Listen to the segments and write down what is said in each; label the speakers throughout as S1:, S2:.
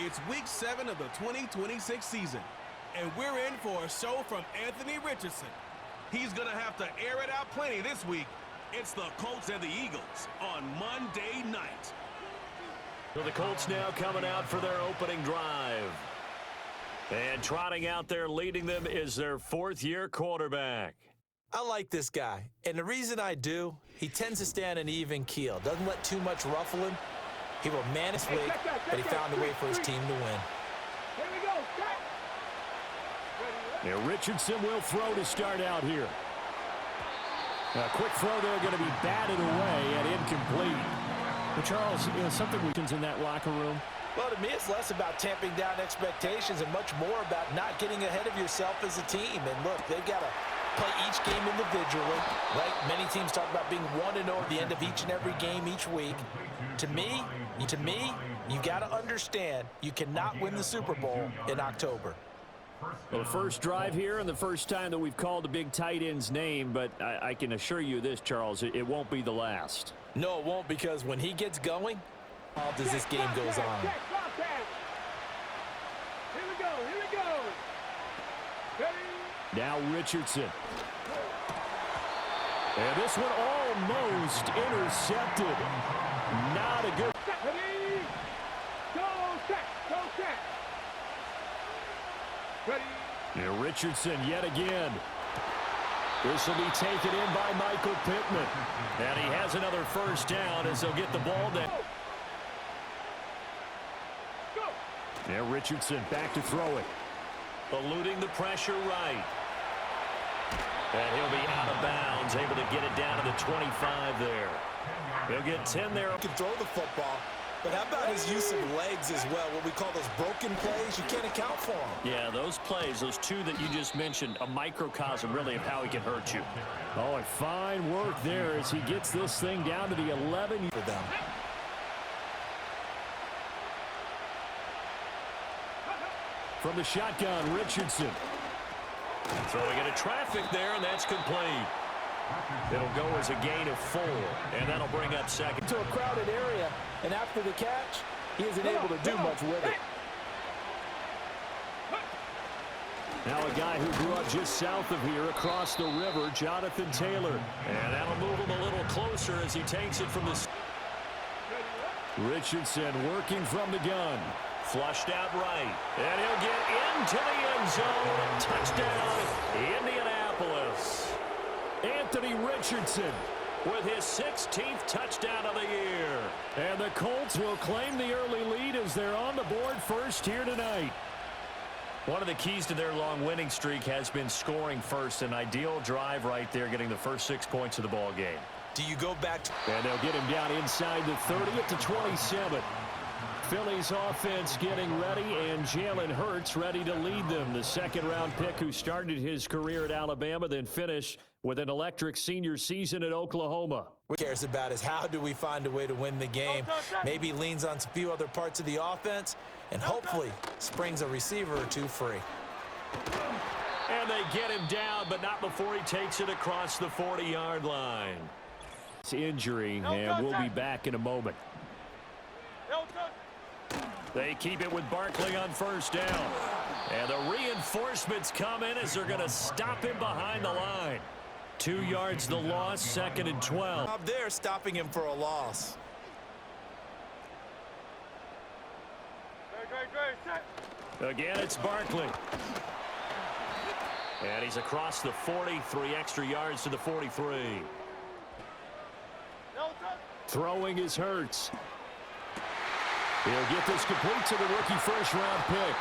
S1: It's week 7 of the 2026 season, and we're in for a show from Anthony Richardson. He's going to have to air it out plenty this week. It's the Colts and the Eagles on Monday night.
S2: So the Colts now coming out for their opening drive. And trotting out there leading them is their fourth-year quarterback.
S3: I like this guy, and the reason I do, he tends to stay on an even keel. Doesn't let too much ruffle him. He will man his weight, but he found a way for his team to win.
S4: Here we go.
S2: Now Richardson will throw to start out here. A quick throw there going to be batted away and incomplete. But Charles, something in that locker room.
S3: Well, to me, it's less about tamping down expectations and much more about not getting ahead of yourself as a team. And look, they've got to play each game individually, right? Many teams talk about being 1-0 at the end of each and every game each week. To me, you got to understand you cannot win the Super Bowl in October.
S2: Well, the first drive here and the first time that we've called the big tight end's name, but I can assure you this, Charles, it won't be the last.
S3: No, it won't, because when he gets going, how does this game goes on?
S4: Here we go. Ready?
S2: Now Richardson. And this one almost intercepted. Not a good.
S4: Ready? Go set. Ready?
S2: Now Richardson yet again. This will be taken in by Michael Pittman. And he has another first down as they'll get the ball down. Now Richardson back to throw it. Eluding the pressure right. And he'll be out of bounds, able to get it down to the 25 there. He'll get 10 there.
S3: He can throw the football, but how about his use of legs as well? What we call those broken plays, you can't account for them.
S2: Yeah, those plays, those two that you just mentioned, a microcosm really of how he can hurt you. Oh, and fine work there as he gets this thing down to the 11
S3: for them.
S2: From the shotgun, Richardson. Throwing into traffic there, and that's complete. It'll go as a gain of 4, and that'll bring up second.
S3: To a crowded area, and after the catch, he isn't able to do much with it.
S2: Now a guy who grew up just south of here across the river, Jonathan Taylor. And that'll move him a little closer as he takes it from the... Richardson working from the gun. Flushed out right. And he'll get into the end zone. Touchdown, Indianapolis. Anthony Richardson with his 16th touchdown of the year. And the Colts will claim the early lead as they're on the board first here tonight. One of the keys to their long winning streak has been scoring first. An ideal drive right there, getting the first 6 points of the ball game.
S3: Do you go back to...
S2: And they'll get him down inside the 30 at the 27. Philly's offense getting ready, and Jalen Hurts ready to lead them. The second-round pick who started his career at Alabama, then finished with an electric senior season at Oklahoma.
S3: What he cares about is how do we find a way to win the game. Maybe leans on a few other parts of the offense, and hopefully springs a receiver or two free.
S2: And they get him down, but not before he takes it across the 40-yard line. It's injury, and we'll be back in a moment. They keep it with Barkley on first down. And the reinforcements come in as they're going to stop him behind the line. 2 yards the loss, 2nd and 12.
S3: Up there, stopping him for a loss.
S2: Again, it's Barkley. And he's across the 40, 3 extra yards to the 43. Throwing is Hurts. He'll get this complete to the rookie first-round pick.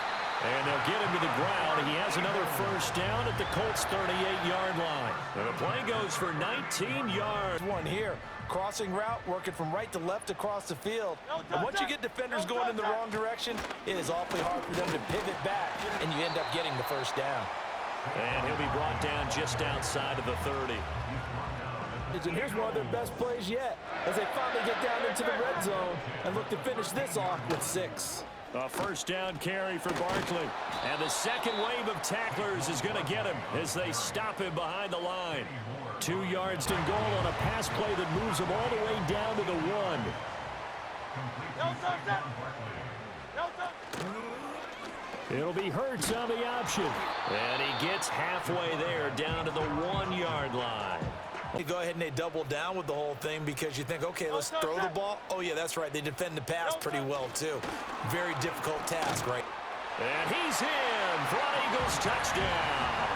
S2: And they'll get him to the ground. He has another first down at the Colts' 38-yard line. And the play goes for 19 yards.
S3: One here. Crossing route, working from right to left across the field. And once you get defenders going in the wrong direction, it is awfully hard for them to pivot back, and you end up getting the first down.
S2: And he'll be brought down just outside of the 30.
S3: And here's one of their best plays yet, as they finally get down into the red zone and look to finish this off with 6.
S2: A first down carry for Barkley. And the second wave of tacklers is going to get him as they stop him behind the line. 2 yards to goal on a pass play that moves him all the way down to the 1. It'll be Hurts on the option. And he gets halfway there down to the 1-yard line.
S3: You go ahead and they double down with the whole thing because you think, okay, let's throw the ball. Oh, yeah, that's right. They defend the pass pretty well, too. Very difficult task, right?
S2: And he's in for an Eagles touchdown.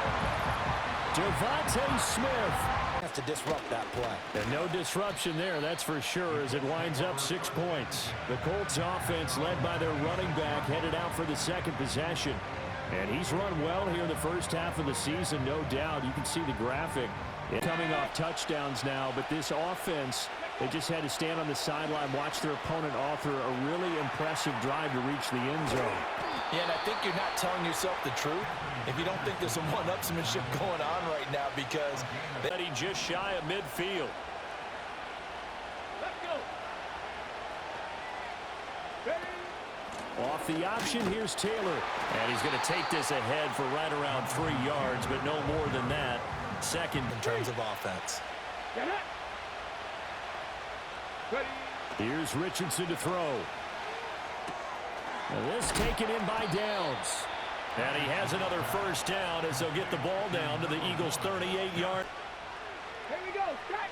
S2: Devontae Smith
S3: Has to disrupt that play.
S2: And no disruption there, that's for sure, as it winds up 6 points. The Colts offense, led by their running back, headed out for the second possession. And he's run well here in the first half of the season, no doubt. You can see the graphic coming off touchdowns now, but this offense, they just had to stand on the sideline, watch their opponent author a really impressive drive to reach the end zone.
S3: Yeah, and I think you're not telling yourself the truth if you don't think there's some one-upsmanship going on right now because
S2: He just shy of midfield.
S4: Let's go. Ready?
S2: Off the option, here's Taylor. And he's going to take this ahead for right around 3 yards, but no more than that. Second
S3: in terms of offense.
S4: Get it. Ready?
S2: Here's Richardson to throw. And this taken in by Downs. And he has another first down as they'll get the ball down to the Eagles' 38-yard.
S4: Here we go. Strike.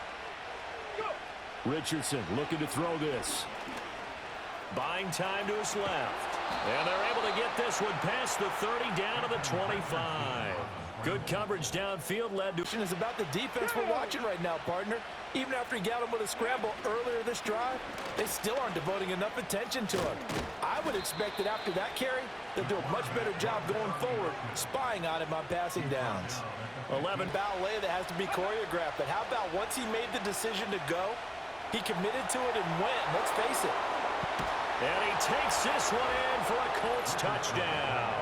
S4: Go.
S2: Richardson looking to throw this. Buying time to his left. And they're able to get this one past the 30 down to the 25. Good coverage downfield led to...
S3: Is about the defense we're watching right now, partner. Even after he got him with a scramble earlier this drive, they still aren't devoting enough attention to him. I would expect that after that carry, they'll do a much better job going forward, spying on him on passing downs. 11 ballet that has to be choreographed, but how about once he made the decision to go, he committed to it and went. Let's face it.
S2: And he takes this one in for a Colts touchdown.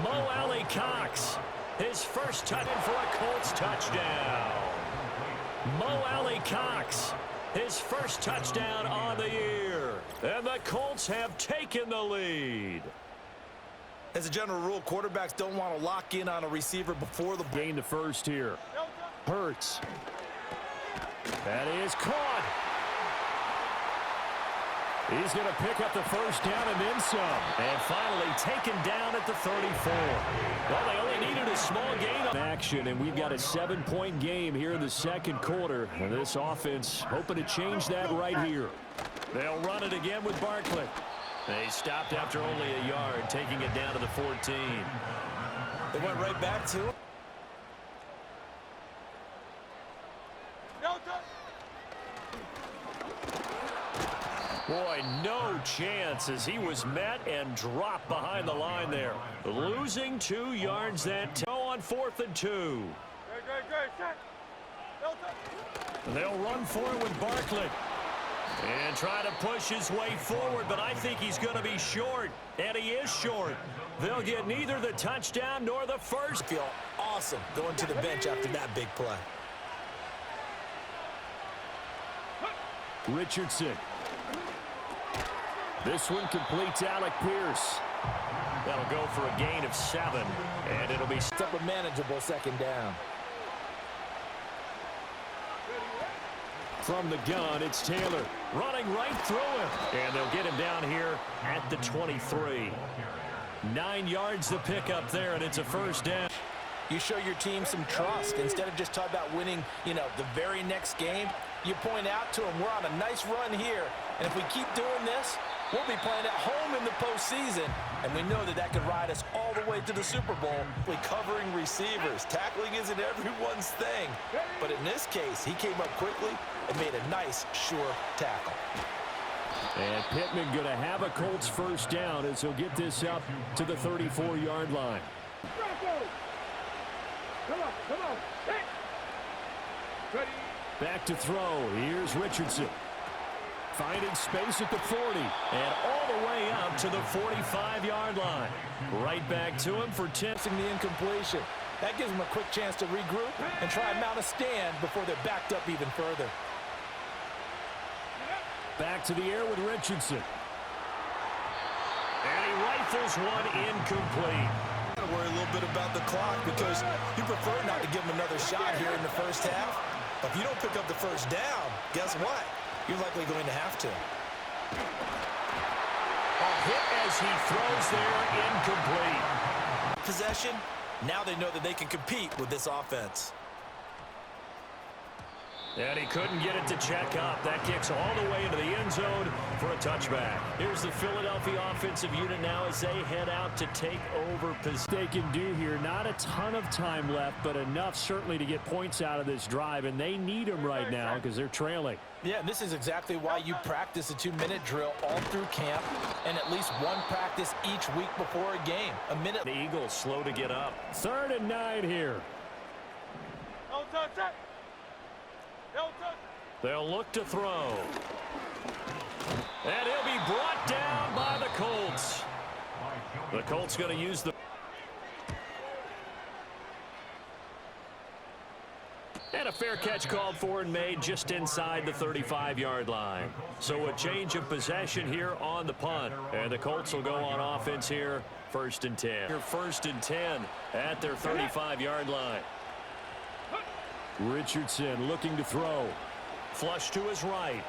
S2: Mo Alley Cox, his first touchdown for a Colts touchdown. Mo Alley Cox, his first touchdown on the year. And the Colts have taken the lead.
S3: As a general rule, quarterbacks don't want to lock in on a receiver before the
S2: gain the first here. Hurts. That is caught. He's going to pick up the first down and then some. And finally taken down at the 34. Well, they only needed a small gain on action, and we've got a 7-point game here in the second quarter. And this offense hoping to change that right here. They'll run it again with Barkley. They stopped after only a yard, taking it down to the 14.
S3: They went right back to it.
S2: Boy, no chance as he was met and dropped behind the line there. Losing 2 yards that on 4th and 2. They'll run for it with Barkley. And try to push his way forward, but I think he's going to be short. And he is short. They'll get neither the touchdown nor the first.
S3: Feel awesome going to the bench after that big play.
S2: Richardson. This one completes Alec Pierce. That'll go for a gain of 7, and it'll be
S3: up a manageable second down.
S2: From the gun, it's Taylor running right through him, and they'll get him down here at the 23. 9 yards to pick up there, and it's a first down.
S3: You show your team some trust. Instead of just talking about winning, the very next game, you point out to them, we're on a nice run here, and if we keep doing this, we'll be playing at home in the postseason, and we know that can ride us all the way to the Super Bowl. Covering receivers, tackling isn't everyone's thing, but in this case, he came up quickly and made a nice, sure tackle.
S2: And Pittman going to have a Colts first down as he'll get this up to the 34-yard line.
S4: Come on. Ready?
S2: Back to throw. Here's Richardson. Finding space at the 40. And all the way up to the 45-yard line. Right back to him for testing
S3: the incompletion. That gives them a quick chance to regroup and try and mount a stand before they're backed up even further.
S2: Back to the air with Richardson. And he rifles one incomplete.
S3: Worry a little bit about the clock because you prefer not to give them another shot here in the first half. But if you don't pick up the first down, guess what? You're likely going to have to.
S2: A hit as he throws there, incomplete.
S3: Possession, now they know that they can compete with this offense.
S2: And he couldn't get it to check up. That kicks all the way into the end zone for a touchback. Here's the Philadelphia offensive unit now as they head out to take over.
S5: They can do here. Not a ton of time left, but enough certainly to get points out of this drive, and they need them right now because they're trailing.
S3: Yeah, and this is exactly why you practice a 2-minute drill all through camp and at least one practice each week before a game. A minute.
S2: The Eagles slow to get up.
S5: 3rd and 9 here.
S2: They'll look to throw. And he'll be brought down by the Colts. The Colts going to use the... And a fair catch called for and made just inside the 35-yard line. So a change of possession here on the punt. And the Colts will go on offense here, 1st and 10. Here, 1st and 10 at their 35-yard line.
S5: Richardson looking to throw.
S2: Flush to his right.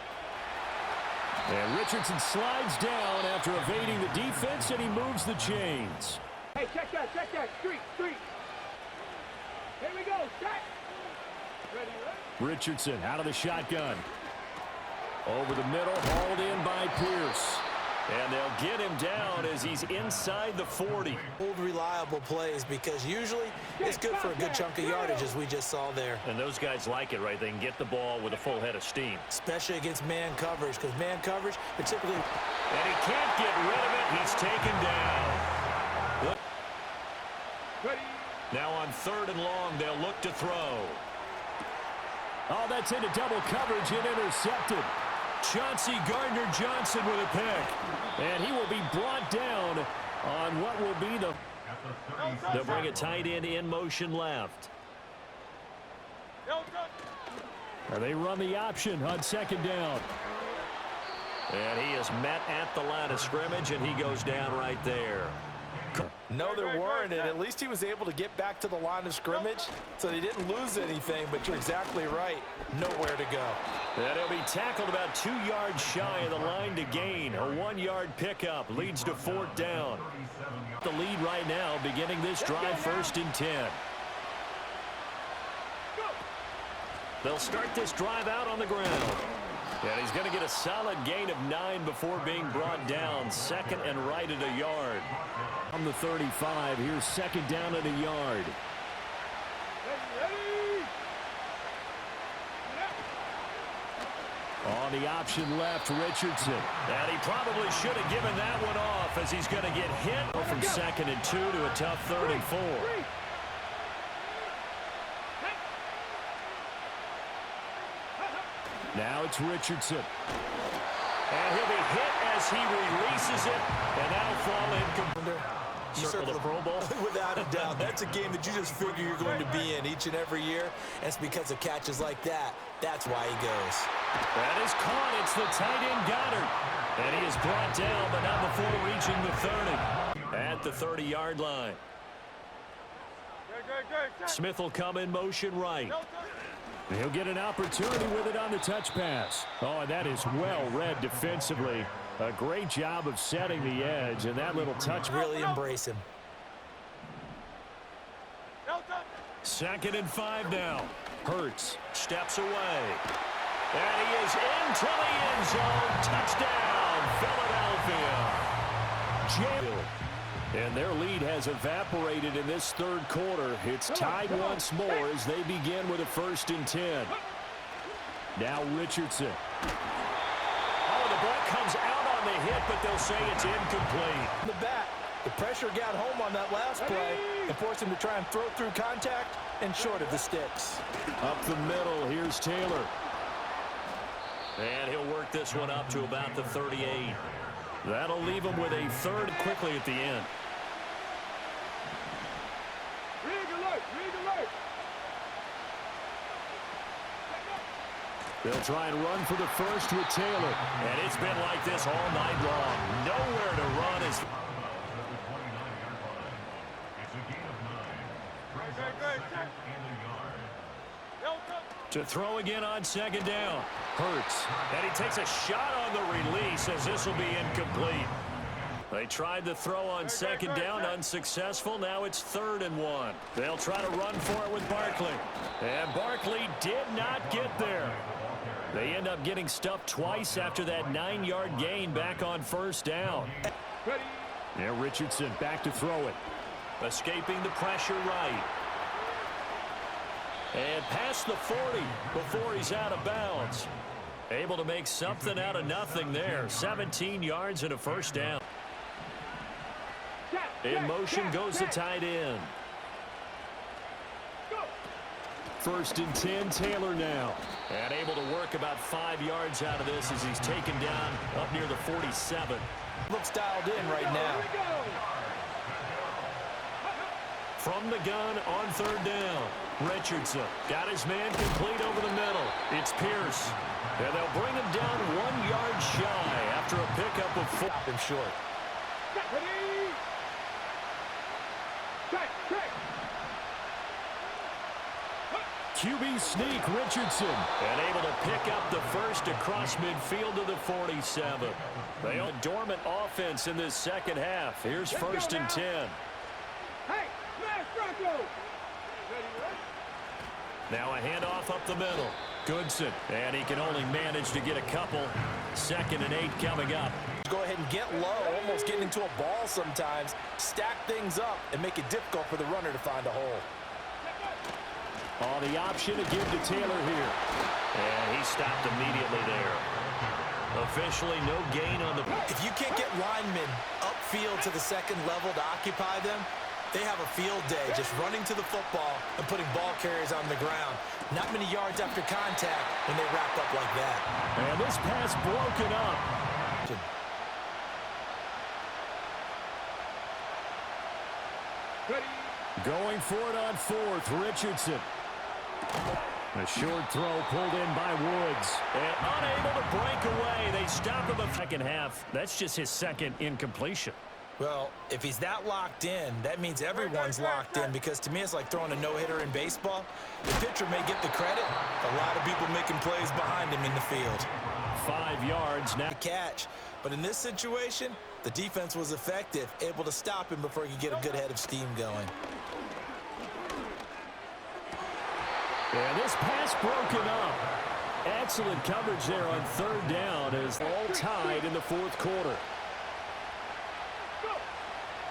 S5: And Richardson slides down after evading the defense, and he moves the chains.
S4: Hey, check that, check that. Street. Here we go, check. Ready?
S5: Richardson out of the shotgun. Over the middle, hauled in by Pierce.
S2: And they'll get him down as he's inside the 40.
S3: Old reliable plays because usually it's good for a good chunk of yardage as we just saw there.
S2: And those guys like it, right? They can get the ball with a full head of steam.
S3: Especially against man coverage because man coverage, particularly...
S2: And he can't get rid of it. He's taken down.
S4: Ready?
S2: Now on 3rd and long, they'll look to throw.
S5: Oh, that's into double coverage and intercepted. Chauncey Gardner-Johnson with a pick. And he will be brought down on what will be the...
S2: They'll bring a tight end in motion left.
S5: And they run the option on 2nd down.
S2: And he is met at the line of scrimmage, and he goes down right there.
S3: No, there weren't, and at least he was able to get back to the line of scrimmage, so they didn't lose anything, but you're exactly right. Nowhere to go.
S2: And he'll be tackled about 2 yards shy of the line to gain. A 1-yard pickup leads to 4th down. The lead right now, beginning this drive, 1st and 10. They'll start this drive out on the ground. And he's going to get a solid gain of 9 before being brought down. 2nd and right at a yard.
S5: On the 35, here's 2nd down at a yard.
S4: Ready?
S5: On the option left, Richardson.
S2: And he probably should have given that one off as he's going to get hit from 2nd and 2 to a tough 3rd and 4.
S5: Now it's Richardson.
S2: And he'll be hit as he releases it, and that'll fall incomplete. Circle the Pro Bowl.
S3: Without a doubt. That's a game that you just figure you're going to be in each and every year. And it's because of catches like that. That's why he goes.
S2: That is caught. It's the tight end Goddard. And he is brought down, but not before reaching the 30. At the 30-yard line. Smith will come in motion right.
S5: He'll get an opportunity with it on the touch pass. Oh, and that is well read defensively. A great job of setting the edge, and that little touch.
S3: Really embrace him.
S2: 2nd and 5 now.
S5: Hurts.
S2: Steps away. And he is into the end zone. Touchdown, Philadelphia.
S5: And their lead has evaporated in this 3rd quarter. It's tied once more as they begin with a 1st and 10. Now Richardson.
S2: Oh, the ball comes out on the hit, but they'll say it's incomplete.
S3: The bat. The pressure got home on that last play and forced him to try and throw through contact and short of the sticks.
S5: Up the middle, here's Taylor.
S2: And he'll work this one up to about the 38. That'll leave him with a 3rd quickly at the end.
S4: Rig alert!
S5: They'll try and run for the 1st with Taylor.
S2: And it's been like this all night long. Nowhere to run as... To throw again on 2nd down.
S5: Hurts.
S2: And he takes a shot on the release as this will be incomplete. They tried to throw on second down, unsuccessful. Now it's 3rd and 1. They'll try to run for it with Barkley. And Barkley did not get there. They end up getting stuffed twice after that 9-yard gain back on 1st down.
S5: Now Richardson back to throw it.
S2: Escaping the pressure right. And past the 40 before he's out of bounds. Able to make something out of nothing there. 17 yards and a 1st down. In motion goes the tight end.
S5: 1st and 10, Taylor now.
S2: And able to work about 5 yards out of this as he's taken down up near the 47.
S3: Looks dialed in right now.
S2: From the gun on 3rd down. Richardson got his man complete over the middle. It's Pierce. And they'll bring him down 1 yard shy after a pickup of 4.
S3: Stop him short.
S5: QB sneak, Richardson.
S2: And able to pick up the first across midfield to the 47. They own a dormant offense in this second half. Here's 1st and 10.
S4: Hey, smash Bronco!
S2: Now a handoff up the middle. Goodson. And he can only manage to get a couple. 2nd and 8 coming up.
S3: Go ahead and get low, almost getting into a ball sometimes. Stack things up and make it difficult for the runner to find a hole.
S5: Oh, the option to give to Taylor here.
S2: And he stopped immediately there. Officially no gain on the...
S3: If you can't get linemen upfield to the second level to occupy them, they have a field day just running to the football and putting ball carriers on the ground. Not many yards after contact when they wrap up like that.
S5: And this pass broken up. Going for it on 4th, Richardson. A short throw pulled in by Woods.
S2: And unable to break away. They stop him in the second half. That's just his 2nd incompletion.
S3: Well, if he's that locked in, that means everyone's locked in, because to me it's like throwing a no-hitter in baseball. The pitcher may get the credit. A lot of people making plays behind him in the field.
S2: 5 yards now.
S3: Catch. But in this situation, the defense was effective, able to stop him before he could get a good head of steam going.
S5: And this pass broken up. Excellent coverage there on 3rd down as all tied in the 4th quarter.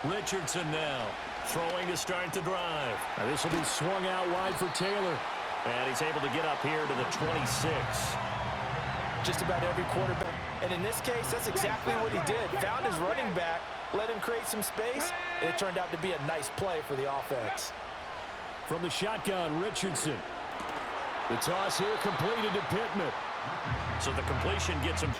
S2: Richardson now throwing to start the drive.
S5: Now this will be swung out wide for Taylor.
S2: And he's able to get up here to the 26.
S3: Just about every quarterback. And in this case, that's exactly what he did. Found his running back, let him create some space, and it turned out to be a nice play for the offense.
S5: From the shotgun, Richardson. The toss here completed to Pittman.
S2: So the completion gets him.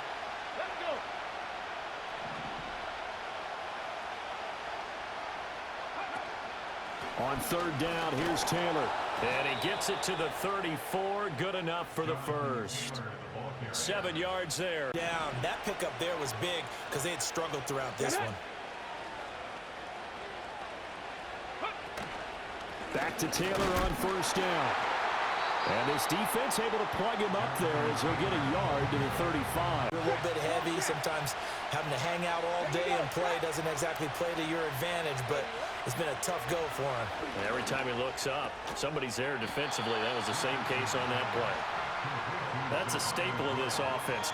S5: On 3rd down, here's Taylor.
S2: And he gets it to the 34. Good enough for the 1st. 7 yards there.
S3: Down. That pickup there was big because they had struggled throughout this one.
S5: Back to Taylor on 1st down. And this defense able to plug him up there as he'll get a yard to the 35.
S3: A little bit heavy. Sometimes having to hang out all day and play doesn't exactly play to your advantage, but it's been a tough go for him.
S2: And every time he looks up, somebody's there defensively. That was the same case on that play. That's a staple of this offense.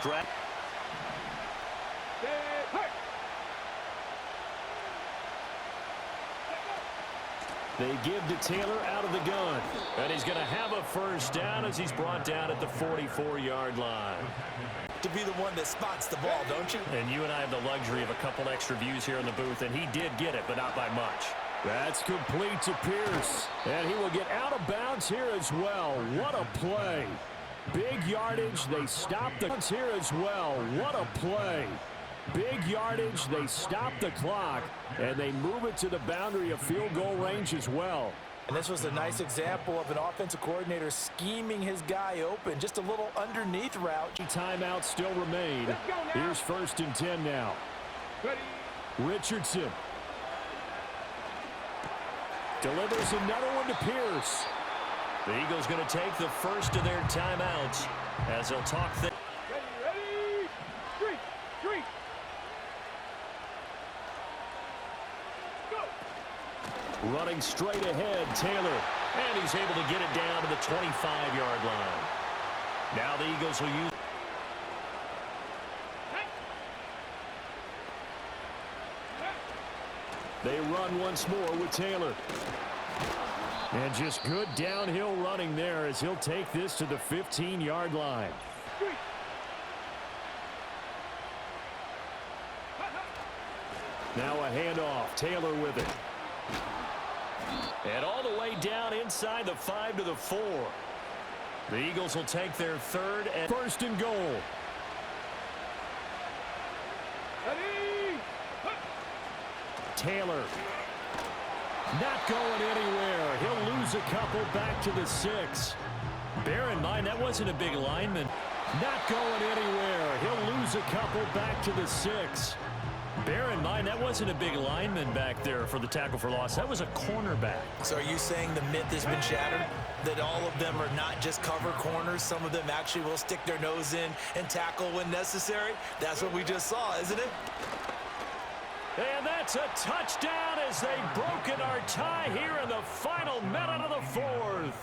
S5: They give to Taylor out of the gun.
S2: And he's going to have a 1st down as he's brought down at the 44-yard line.
S3: To be the one that spots the ball, don't you?
S2: And you and I have the luxury of a couple extra views here in the booth, and he did get it, but not by much.
S5: That's complete to Pierce. And he will get out of bounds here as well. What a play. Big yardage. They stop the bounds here as well. What a play. Big yardage. They stop the clock, and they move it to the boundary of field goal range as well.
S3: And this was a nice example of an offensive coordinator scheming his guy open. Just a little underneath route.
S5: Timeouts still remain. Here's 1st and 10 now. Richardson. Delivers another one to Pierce.
S2: The Eagles going to take the first of their timeouts as they'll talk things.
S4: Ready, street.
S2: Running straight ahead, Taylor. And he's able to get it down to the 25-yard line. Now the Eagles will use... They run once more with Taylor. And just good downhill running there as he'll take this to the 15-yard line. Now a handoff. Taylor with it. And all the way down inside the 5 to the 4. The Eagles will take their third and first and goal. Taylor. Not going anywhere. He'll lose a couple back to the 6. Bear in mind, that wasn't a big lineman. Not going anywhere. He'll lose a couple back to the 6. Bear in mind, that wasn't a big lineman back there for the tackle for loss. That was a cornerback.
S3: So are you saying the myth has been shattered? That all of them are not just cover corners? Some of them actually will stick their nose in and tackle when necessary? That's what we just saw, isn't it?
S2: And that's a touchdown as they've broken our tie here in the final minute of the 4th.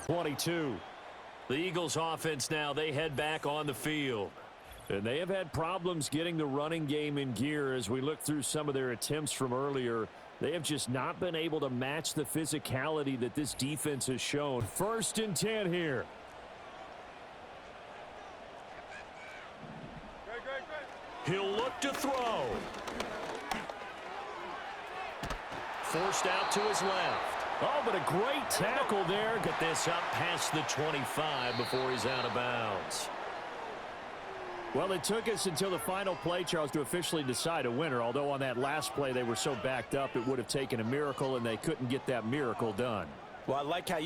S2: 22. The Eagles offense now, they head back on the field. And they have had problems getting the running game in gear as we look through some of their attempts from earlier. They have just not been able to match the physicality that this defense has shown. 1st and 10 here. He'll look to throw. Forced out to his left. Oh, but a great tackle there. Get this up past the 25 before he's out of bounds. Well, it took us until the final play, Charles, to officially decide a winner. Although on that last play they were so backed up it would have taken a miracle, and they couldn't get that miracle done.
S3: Well, I like how you